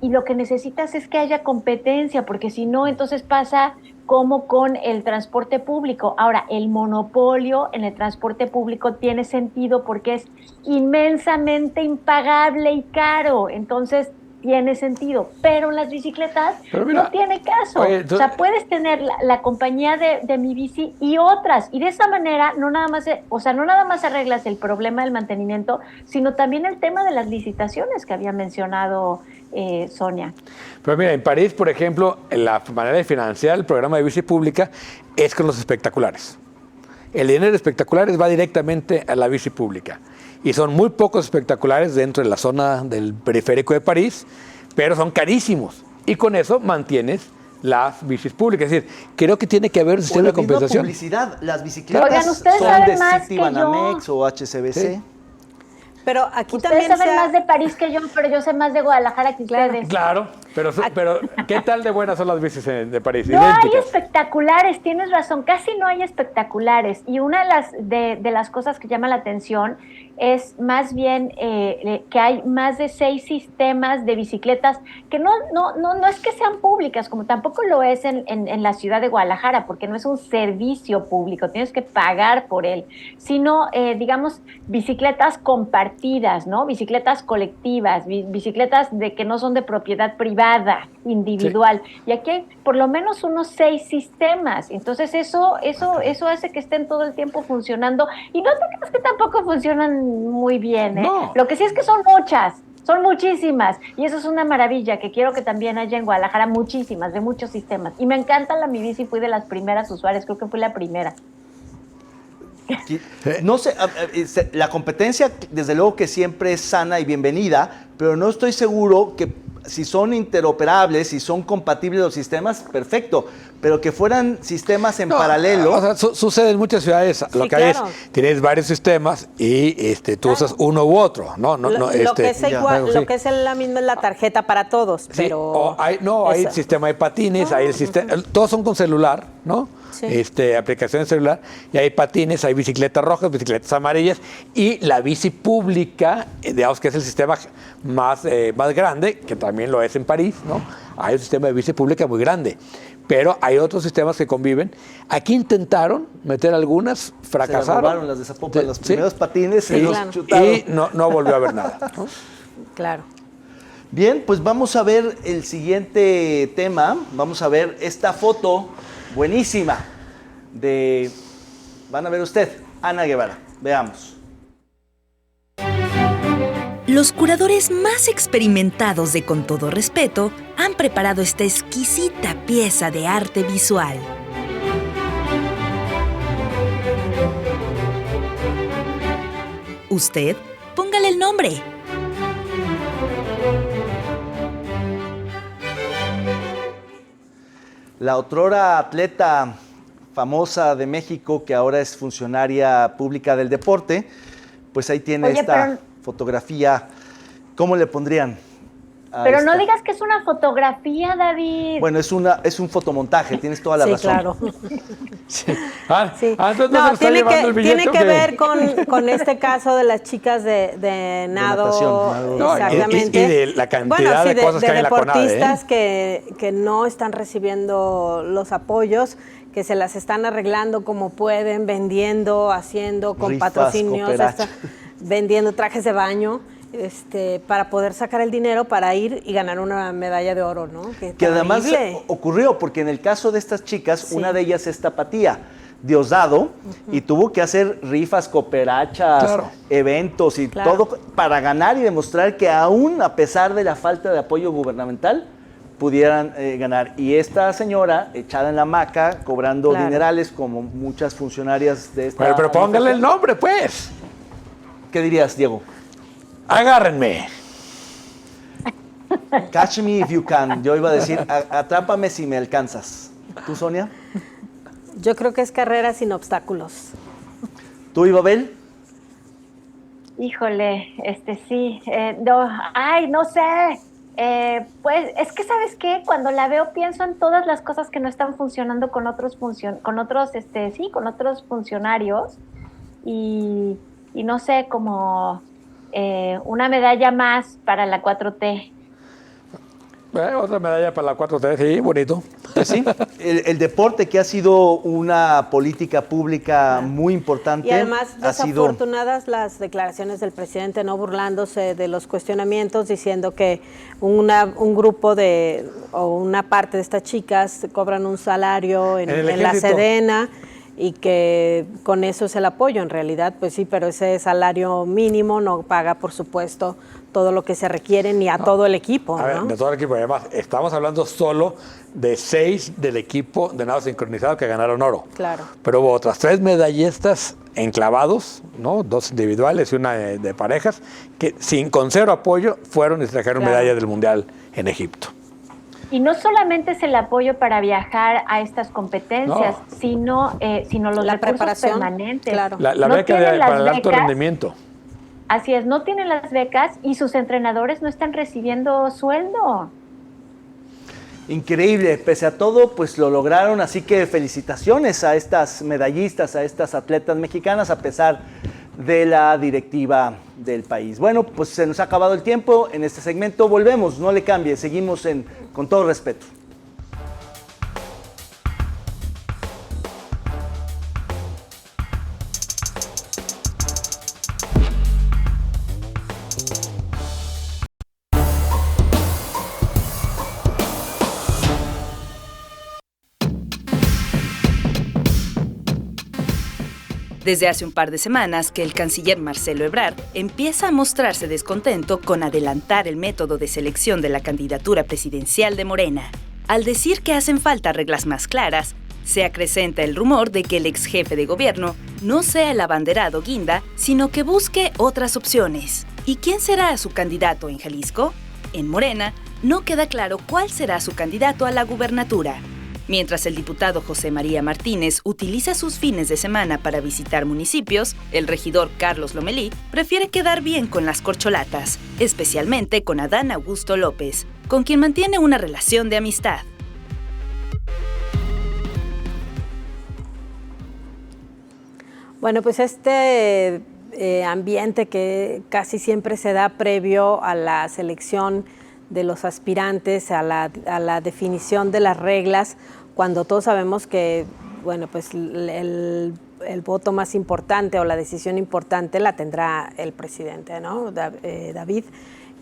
lo que necesitas es que haya competencia, porque si no, entonces pasa como con el transporte público. Ahora, el monopolio en el transporte público tiene sentido porque es inmensamente impagable y caro, entonces tiene sentido, pero las bicicletas mira, no tiene caso. Oye, o sea, puedes tener la compañía de Mi Bici y otras, y de esa manera no nada más arreglas el problema del mantenimiento, sino también el tema de las licitaciones que había mencionado Sonia. Pero mira, en París, por ejemplo, la manera de financiar el programa de bici pública es con los espectaculares. El dinero de espectaculares va directamente a la bici pública. Y son muy pocos espectaculares dentro de la zona del periférico de París, pero son carísimos. Y con eso mantienes las bicis públicas. Es decir, creo que tiene que haber un sistema de compensación. Publicidad. Las bicicletas son de Citibanamex o HSBC. Sí. Pero aquí ustedes también saben más de París que yo, pero yo sé más de Guadalajara que ustedes. Claro, pero ¿qué tal de buenas son las bicis de París? No hay espectaculares, tienes razón, casi no hay espectaculares. Y una de las cosas que llama la atención es más bien que hay más de 6 sistemas de bicicletas que no es que sean públicas, como tampoco lo es en la ciudad de Guadalajara, porque no es un servicio público, tienes que pagar por él, sino, digamos, bicicletas compartidas, ¿no? Bicicletas colectivas, bicicletas que no son de propiedad privada, individual. Sí. Y aquí hay por lo menos unos 6 sistemas. Entonces eso hace que estén todo el tiempo funcionando. Y no te creas que tampoco funcionan muy bien, ¿eh? No. Lo que sí es que son muchas, son muchísimas, y eso es una maravilla, que quiero que también haya en Guadalajara muchísimas, de muchos sistemas. Y me encanta la Mi Bici, fui de las primeras usuarias, creo que fui la primera. No sé, la competencia desde luego que siempre es sana y bienvenida, pero no estoy seguro que si son interoperables, si son compatibles los sistemas, perfecto, pero que fueran sistemas en paralelo. O sea, sucede en muchas ciudades, lo que hay es, tienes varios sistemas y tú usas uno u otro, ¿no? Lo que es igual, lo que es la misma es la tarjeta para todos, sí, pero... hay el sistema de patines, hay el sistema, todos son con celular, ¿no? Sí. Aplicaciones de celular, y hay patines, hay bicicletas rojas, bicicletas amarillas, y la bici pública, digamos que es el sistema más grande, que también lo es en París, ¿no? Hay un sistema de bici pública muy grande, pero hay otros sistemas que conviven. Aquí intentaron meter algunas, fracasaron. Se robaron las de Zapopan, los primeros patines, sí, los chutaron. Y no volvió a haber nada, ¿no? Claro. Bien, pues vamos a ver el siguiente tema. Vamos a ver esta foto buenísima van a ver usted, Ana Guevara. Veamos. Los curadores más experimentados de Con Todo Respeto han preparado esta exquisita pieza de arte visual. Usted, póngale el nombre. La otrora atleta famosa de México, que ahora es funcionaria pública del deporte, pues ahí tiene fotografía. ¿Cómo le pondrían? Pero no digas que es una fotografía, David. Bueno, es un fotomontaje, tienes toda la razón. Claro. Sí. Sí. Tiene que ver con este caso de las chicas de nado. Exactamente. Y de la cantidad de cosas que hay en la CONADE. Deportistas que no están recibiendo los apoyos, que se las están arreglando como pueden, vendiendo, haciendo con rifas, patrocinios, vendiendo trajes de baño. Para poder sacar el dinero para ir y ganar una medalla de oro, ¿no? Que además ocurrió, porque en el caso de estas chicas, una de ellas es Tapatía, Diosdado, y tuvo que hacer rifas, cooperachas, eventos y todo para ganar y demostrar que aún a pesar de la falta de apoyo gubernamental, pudieran ganar. Y esta señora, echada en la hamaca, cobrando dinerales como muchas funcionarias de esta... Pero póngale el nombre, pues. ¿Qué dirías, Diego? Agárrenme. Catch me if you can. Yo iba a decir, atrápame si me alcanzas. ¿Tú, Sonia? Yo creo que es carrera sin obstáculos. ¿Tú, Ibabel? Híjole, sí. No sé. Pues es que, ¿sabes qué? Cuando la veo pienso en todas las cosas que no están funcionando con otros funcionarios y no sé, como una medalla más para la 4T. Otra medalla para la 4T, sí, bonito. Pues sí, el deporte, que ha sido una política pública muy importante. Y además, desafortunadas las declaraciones del presidente, no burlándose de los cuestionamientos, diciendo que un grupo o una parte de estas chicas cobran un salario en la Sedena, y que con eso es el apoyo. En realidad, pues sí, pero ese salario mínimo no paga, por supuesto, todo lo que se requiere ni a todo el equipo. A ver, de todo el equipo. Además, estamos hablando solo de 6 del equipo de nado sincronizado que ganaron oro. Claro. Pero hubo otras 3 medallistas enclavados, ¿no? 2 individuales y una de parejas, que con 0 apoyo fueron y se trajeron medalla del Mundial en Egipto. Y no solamente es el apoyo para viajar a estas competencias, sino los la recursos permanentes. Claro. La beca para el alto rendimiento. Así es, no tienen las becas y sus entrenadores no están recibiendo sueldo. Increíble, pese a todo, pues lo lograron, así que felicitaciones a estas medallistas, a estas atletas mexicanas, a pesar de la directiva del país. Bueno, pues se nos ha acabado el tiempo en este segmento, volvemos, no le cambie, seguimos Con Todo Respeto. Desde hace un par de semanas que el canciller Marcelo Ebrard empieza a mostrarse descontento con adelantar el método de selección de la candidatura presidencial de Morena. Al decir que hacen falta reglas más claras, se acrecenta el rumor de que el ex jefe de gobierno no sea el abanderado guinda, sino que busque otras opciones. ¿Y quién será su candidato en Jalisco? En Morena, no queda claro cuál será su candidato a la gubernatura. Mientras el diputado José María Martínez utiliza sus fines de semana para visitar municipios, el regidor Carlos Lomelí prefiere quedar bien con las corcholatas, especialmente con Adán Augusto López, con quien mantiene una relación de amistad. Bueno, pues este ambiente que casi siempre se da previo a la selección de los aspirantes, a la definición de las reglas, cuando todos sabemos que, bueno, pues el voto más importante o la decisión importante la tendrá el presidente, ¿no? David,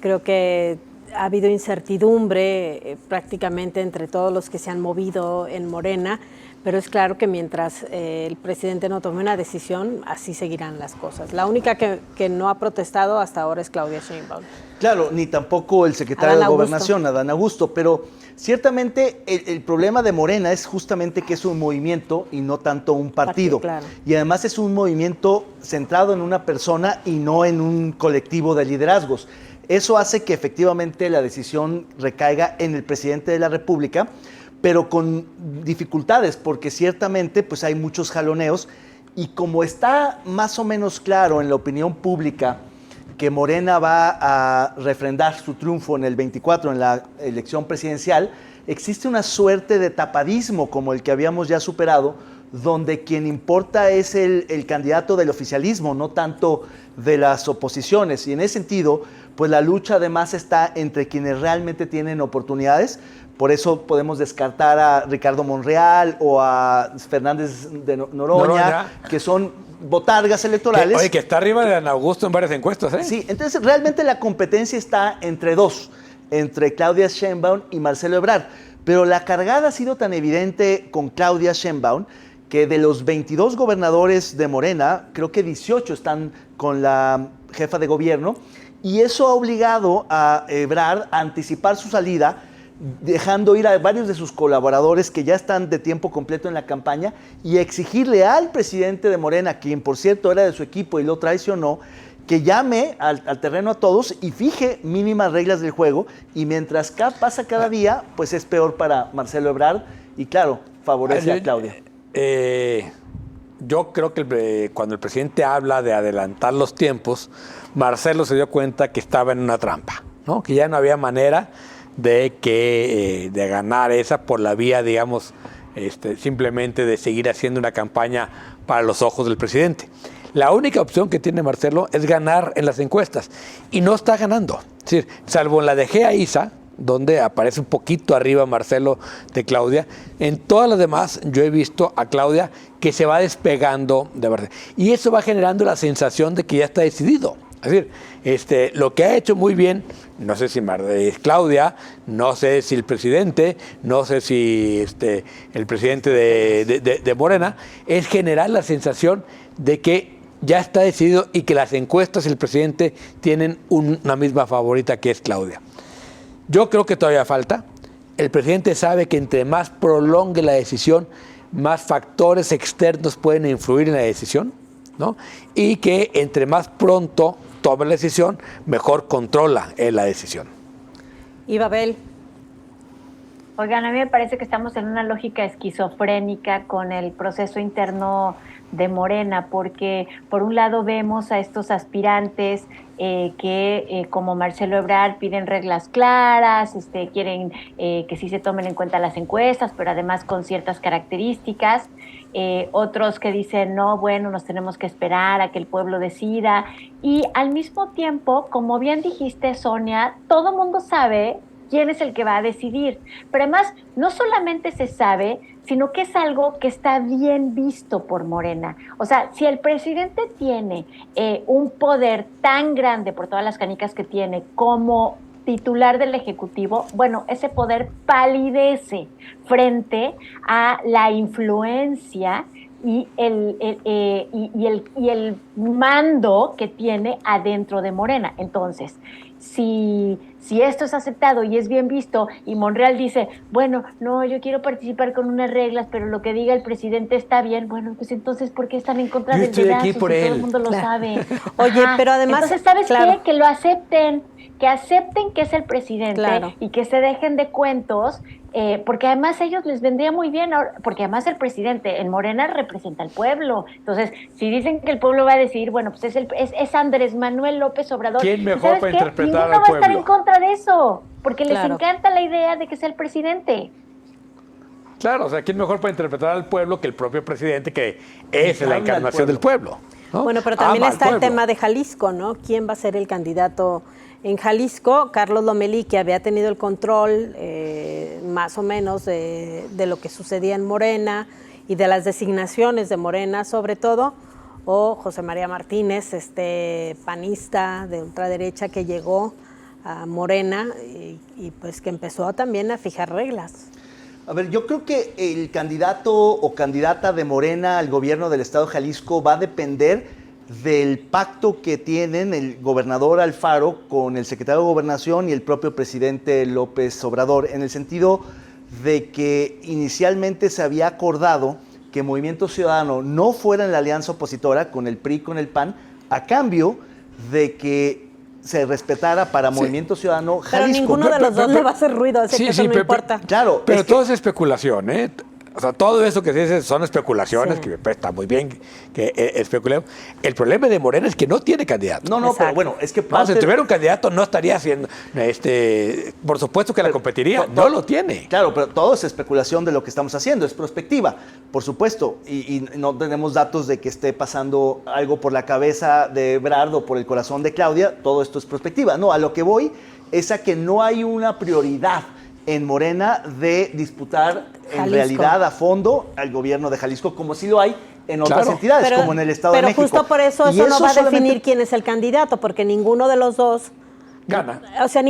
creo que ha habido incertidumbre prácticamente entre todos los que se han movido en Morena, pero es claro que mientras el presidente no tome una decisión, así seguirán las cosas. La única que no ha protestado hasta ahora es Claudia Sheinbaum. Claro, ni tampoco el secretario de Gobernación, Adán Augusto, pero ciertamente el problema de Morena es justamente que es un movimiento y no tanto un partido. Claro. Y además es un movimiento centrado en una persona y no en un colectivo de liderazgos. Eso hace que efectivamente la decisión recaiga en el presidente de la República, pero con dificultades, porque ciertamente pues hay muchos jaloneos, y como está más o menos claro en la opinión pública que Morena va a refrendar su triunfo en el 24, en la elección presidencial, existe una suerte de tapadismo como el que habíamos ya superado, donde quien importa es el candidato del oficialismo, no tanto de las oposiciones. Y en ese sentido, pues la lucha además está entre quienes realmente tienen oportunidades. Por eso podemos descartar a Ricardo Monreal o a Fernández de Noroña, que son botargas electorales. Oye, que está arriba de Adán Augusto en varias encuestas, ¿eh? Sí, entonces realmente la competencia está entre dos, entre Claudia Sheinbaum y Marcelo Ebrard. Pero la cargada ha sido tan evidente con Claudia Sheinbaum que de los 22 gobernadores de Morena, creo que 18 están con la jefa de gobierno, y eso ha obligado a Ebrard a anticipar su salida, dejando ir a varios de sus colaboradores que ya están de tiempo completo en la campaña, y exigirle al presidente de Morena, quien por cierto era de su equipo y lo traicionó, que llame al terreno a todos y fije mínimas reglas del juego, y mientras pasa cada día, pues es peor para Marcelo Ebrard y claro, favorece a Claudia. Yo creo que cuando el presidente habla de adelantar los tiempos, Marcelo se dio cuenta que estaba en una trampa, ¿no? Que ya no había manera de ganar esa por la vía, digamos, simplemente de seguir haciendo una campaña para los ojos del presidente. La única opción que tiene Marcelo es ganar en las encuestas, y no está ganando. Es decir, salvo en la de Gea Isa, donde aparece un poquito arriba Marcelo de Claudia, en todas las demás yo he visto a Claudia que se va despegando de verdad. Y eso va generando la sensación de que ya está decidido. Es decir, lo que ha hecho muy bien, no sé si Claudia, no sé si el presidente, no sé si el presidente de Morena, es generar la sensación de que ya está decidido y que las encuestas y el presidente tienen una misma favorita, que es Claudia. Yo creo que todavía falta. El presidente sabe que entre más prolongue la decisión, más factores externos pueden influir en la decisión, ¿no? Y que entre más pronto tome la decisión, mejor controla la decisión. Y Babel. Oigan, a mí me parece que estamos en una lógica esquizofrénica con el proceso interno de Morena, porque por un lado vemos a estos aspirantes que como Marcelo Ebrard piden reglas claras, quieren que sí se tomen en cuenta las encuestas, pero además con ciertas características. Otros que dicen, no, bueno, nos tenemos que esperar a que el pueblo decida. Y al mismo tiempo, como bien dijiste, Sonia, todo mundo sabe quién es el que va a decidir. Pero además, no solamente se sabe, sino que es algo que está bien visto por Morena. O sea, si el presidente tiene un poder tan grande por todas las canicas que tiene como titular del Ejecutivo, bueno, ese poder palidece frente a la influencia y el mando que tiene adentro de Morena. Entonces, si esto es aceptado y es bien visto y Monreal dice, bueno, no, yo quiero participar con unas reglas, pero lo que diga el presidente está bien, bueno, pues entonces, ¿por qué están en contra Yo del estoy dedazo aquí si por todo él? el mundo lo sabe? Oye, pero además, entonces, ¿sabes claro. qué? Que lo acepten, que es el presidente Claro. y que se dejen de cuentos, porque además a ellos les vendría muy bien, porque además el presidente en Morena representa al pueblo. Entonces, si dicen que el pueblo va a decidir, bueno, pues es Andrés Manuel López Obrador. ¿Quién mejor ¿Sabes para qué? interpretar Ninguno al va a estar pueblo? en contra de eso, porque les Claro. encanta la idea de que sea el presidente. Claro, o sea, ¿quién mejor para interpretar al pueblo que el propio presidente, que es la encarnación del pueblo? ¿no? Bueno, pero también Ama al está el pueblo. tema de Jalisco, ¿no? ¿Quién va a ser el candidato en Jalisco? Carlos Lomelí, que había tenido el control más o menos de lo que sucedía en Morena y de las designaciones de Morena sobre todo, o José María Martínez, panista de ultraderecha que llegó a Morena y pues que empezó también a fijar reglas. A ver, yo creo que el candidato o candidata de Morena al gobierno del estado de Jalisco va a depender del pacto que tienen el gobernador Alfaro con el secretario de Gobernación y el propio presidente López Obrador, en el sentido de que inicialmente se había acordado que Movimiento Ciudadano no fuera en la alianza opositora con el PRI y con el PAN, a cambio de que se respetara para Movimiento Ciudadano Jalisco. Pero ninguno de los dos le va a hacer ruido, así que eso no importa. Claro, Pero es que- todo es especulación, ¿eh? O sea, todo eso que se dice son especulaciones, Sí. que pues, está muy bien que especulemos. El problema de Morena es que no tiene candidato. No, Exacto. pero bueno, es que No, si tuviera un candidato no estaría haciendo, por supuesto que la competiría, no lo tiene. Claro, pero todo es especulación de lo que estamos haciendo, es prospectiva, por supuesto, y no tenemos datos de que esté pasando algo por la cabeza de Ebrard o por el corazón de Claudia, todo esto es prospectiva. No, a lo que voy es a que no hay una prioridad en Morena de disputar en Jalisco. realidad a fondo al gobierno de Jalisco, como sí lo hay en otras Claro. entidades, como en el Estado de México. Pero justo por eso Y eso no va a solamente- definir quién es el candidato, porque ninguno de los dos Gana. O sea,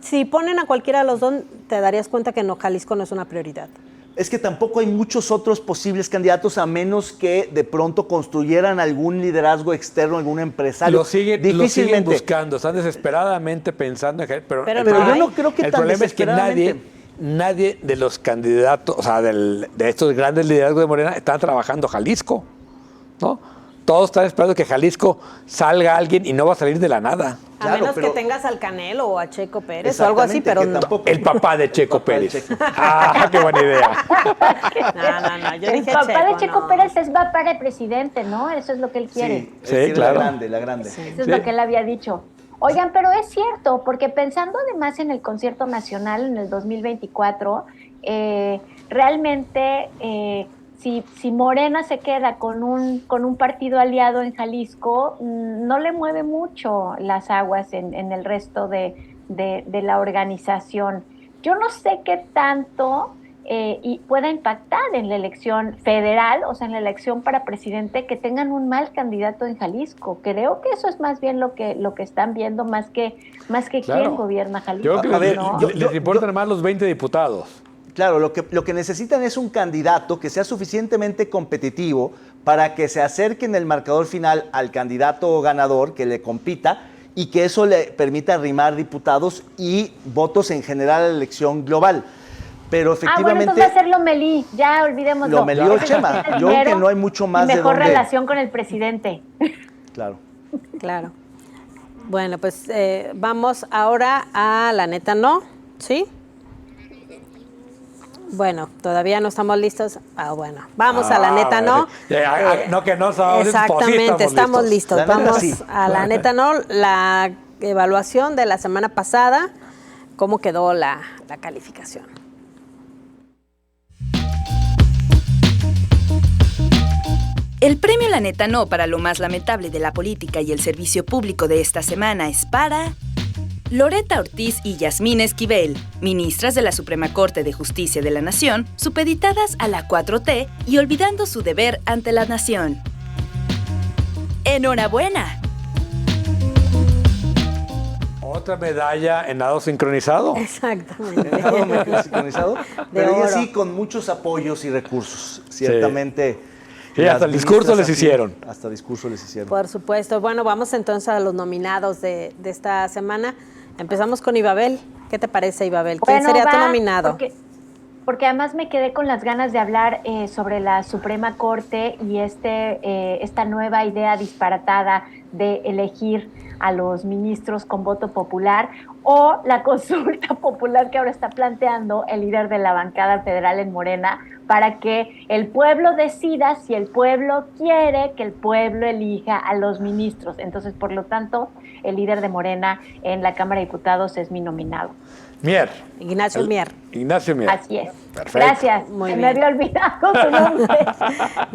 si ponen a cualquiera de los dos, te darías cuenta que no, Jalisco no es una prioridad. Es que tampoco hay muchos otros posibles candidatos a menos que de pronto construyeran algún liderazgo externo, algún empresario. Lo siguen Difícilmente. buscando, están desesperadamente pensando en pero Pero Pero no yo hay. no creo que el tan problema es que desesperadamente. nadie de los candidatos, o sea, de estos grandes liderazgos de Morena, están trabajando Jalisco, ¿no? Todos están esperando que Jalisco salga alguien y no va a salir de la nada. A Claro, menos pero- que tengas al Canelo o a Checo Pérez o algo así, pero que no. tampoco- El papá de Checo papá de Pérez. Checo. Ah, qué buena idea. No, yo El dije papá Checo, de Checo no. Pérez va para presidente, ¿no? Eso es lo que él quiere. Sí, Sí, es claro. La grande. Sí. Eso es Sí. lo que él había dicho. Oigan, pero es cierto, porque pensando además en el concierto nacional en el 2024, realmente si Morena se queda con un partido aliado en Jalisco, no le mueve mucho las aguas en el resto de la organización. Yo no sé qué tanto y pueda impactar en la elección federal, o sea, en la elección para presidente, que tengan un mal candidato en Jalisco. Creo que eso es más bien lo que están viendo, más que Claro. quién gobierna Jalisco. Yo creo que A ver, ¿no? les importan más los 20 diputados. Claro, lo que necesitan es un candidato que sea suficientemente competitivo para que se acerque en el marcador final al candidato ganador, que le compita, y que eso le permita arrimar diputados y votos en general a la elección global. Pero Bueno, efectivamente, entonces va a ser Lomelí, ya olvidémoslo. Lomelí o Ese Chema. tiene Yo creo que dinero no hay mucho más y de mejor dónde- relación con el presidente. claro. Claro. Bueno, pues vamos ahora a la neta no, ¿sí? Bueno, todavía no estamos listos. Bueno, vamos a la neta no. No, que no sabemos. Exactamente, estamos listos. La neta Vamos sí. a la neta no. La evaluación de la semana pasada, ¿cómo quedó la calificación? El premio La Neta No para lo más lamentable de la política y el servicio público de esta semana es para Loretta Ortiz y Yasmín Esquivel, ministras de la Suprema Corte de Justicia de la Nación, supeditadas a la 4T y olvidando su deber ante la nación. ¡Enhorabuena! Otra medalla en nado sincronizado. Exactamente. Nado mejor sincronizado, pero ella oro. sí con muchos apoyos y recursos, ciertamente. Sí, hasta las el discurso ministras les así, hicieron. Hasta discurso les hicieron. Por supuesto. Bueno, vamos entonces a los nominados de esta semana. Empezamos con Ibabel. ¿Qué te parece, Ibabel? ¿Quién sería tu nominado? Porque además me quedé con las ganas de hablar sobre la Suprema Corte y esta nueva idea disparatada de elegir a los ministros con voto popular, o la consulta popular que ahora está planteando el líder de la bancada federal en Morena, para que el pueblo decida si el pueblo quiere que el pueblo elija a los ministros. Entonces, por lo tanto, el líder de Morena en la Cámara de Diputados es mi nominado. Mier. Ignacio Mier. Ignacio Mier. Así es. Perfecto. Gracias. Muy Se bien. me había olvidado su nombre.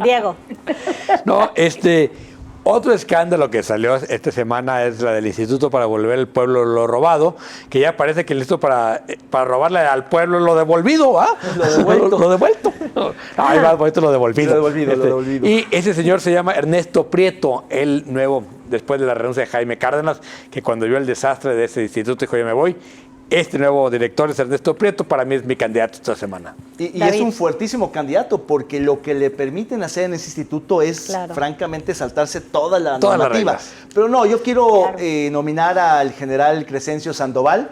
Diego. No, otro escándalo que salió esta semana es la del Instituto para Devolver al Pueblo lo Robado, que ya parece que listo para robarle al pueblo lo devolvido, ¿ah? Lo devuelto. Lo devuelto. Ahí va bonito lo devolvido. Lo devolvido. Y ese señor se llama Ernesto Prieto, el nuevo, después de la renuncia de Jaime Cárdenas, que cuando vio el desastre de ese instituto dijo, yo me voy. Este nuevo director es Ernesto Prieto, para mí es mi candidato esta semana. Y es un fuertísimo candidato, porque lo que le permiten hacer en ese instituto es, francamente, saltarse toda la normativa. Pero no, yo quiero nominar al general Crescencio Sandoval,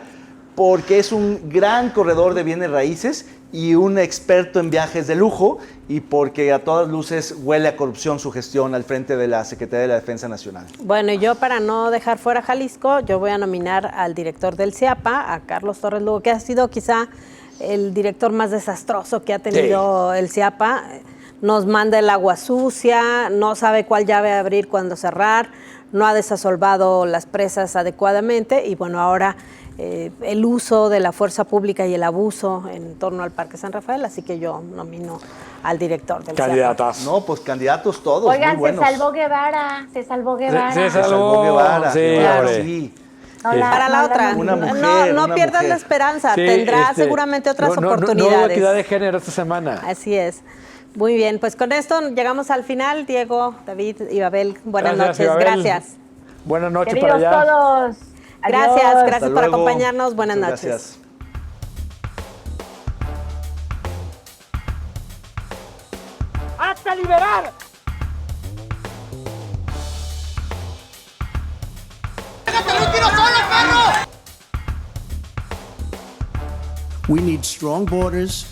porque es un gran corredor de bienes raíces y un experto en viajes de lujo, y porque a todas luces huele a corrupción su gestión al frente de la Secretaría de la Defensa Nacional. Bueno, y yo, para no dejar fuera Jalisco, yo voy a nominar al director del CIAPA, a Carlos Torres Lugo, que ha sido quizá el director más desastroso que ha tenido el CIAPA. Nos manda el agua sucia, no sabe cuál llave abrir, cuándo cerrar, no ha desasolvado las presas adecuadamente, y bueno, ahora el uso de la fuerza pública y el abuso en torno al Parque San Rafael, así que yo nomino al director del Candidatas. No, pues candidatos todos. Oigan, muy buenos. se salvó Guevara. Se salvó Guevara. Sí, claro, hombre. sí. Para la otra, Una mujer, no una pierdas mujer. la esperanza, Sí, tendrá seguramente otras oportunidades. No hubo equidad de género esta semana. Así es. Muy bien, pues con esto llegamos al final. Diego, David, Ibabel, buenas noches. Ibabel. Gracias. Buenas noches Queridos para allá. todos. Gracias, Adiós. gracias por acompañarnos. Buenas Muchas noches. Gracias. ¡Hasta liberar! We need strong borders,